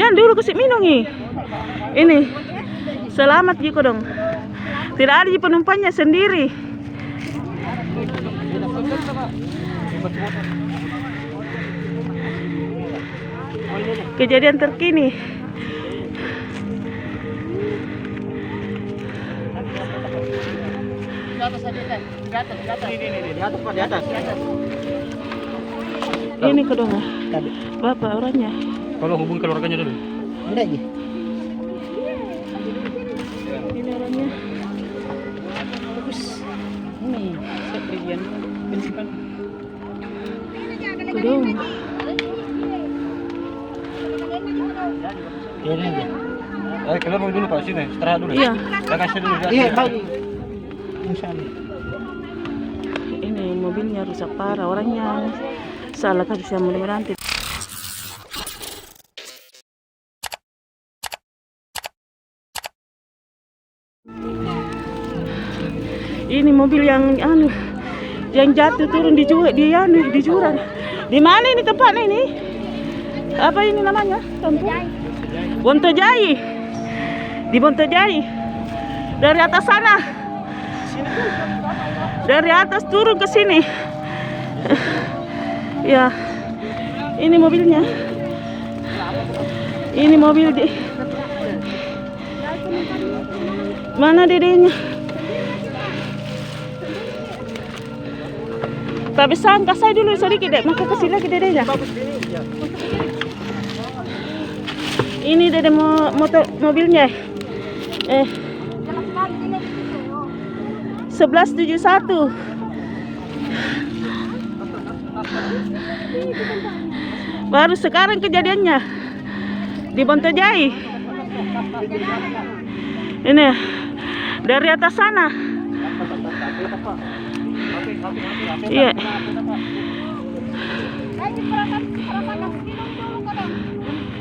Jangan dulu kasih minum nih. Ini selamat Jiko dong. Tidak ada penumpangnya sendiri. Kejadian terkini. Di atas aja, di atas. Di atas, Pak, di atas. Ini kedong Bapak orangnya. Kalau hubungi keluarganya dulu. Udah aja. Ini orangnya. Bagus. Ini sekalian bensinkan. Kedong. Ini aja. Keluar dulu Pak, sini. Istirahat dulu. Iya. Saya kasih dulu. Iya, bagi. Misalnya. Ini mobilnya rusak parah, orangnya salah kasih sama mudah-mudahan. Ini mobil yang jatuh turun di jurang. Di mana ini tempatnya ini? Apa ini namanya? Bontojai. Di Bontojai. Dari atas sana. Dari atas turun ke sini. Ya. Ini mobilnya. Ini mobil di mana dedenya? Tapi sangka saya dulu sedikit deh, maka kasih lagi dedenya. Ini dede mobilnya. 1171. Baru sekarang kejadiannya di Bontojai. Ini dari atas sana. Iya.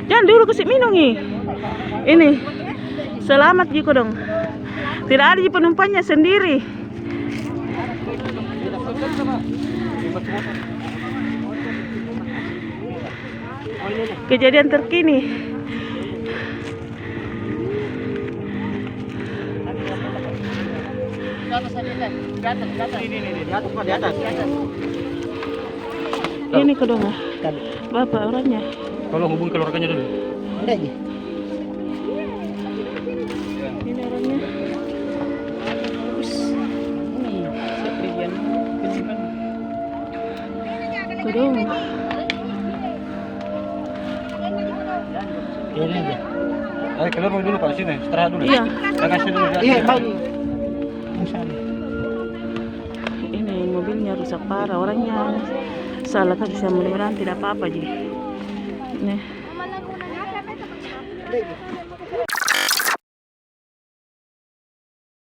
Jangan dulu kasih minum nih. Ini selamat Jiko dong. Tidak ada penumpangnya sendiri. Kejadian terkini. Di atas aja, di atas. Di atas, Pak, di atas. Ini kedong Bapak orangnya. Kalau hubungi keluarganya dulu. Udah aja. Ini orangnya. Bagus. Ini sekalian bensinkan. Kedong. Ini aja. Keluar dulu Pak, sini. Istirahat dulu. Iya. Saya kasih dulu. Iya, bagi. Misalnya. Ini mobilnya rusak parah, orangnya salah kasih sama mudah-mudahan tidak apa-apa Ji. Nih.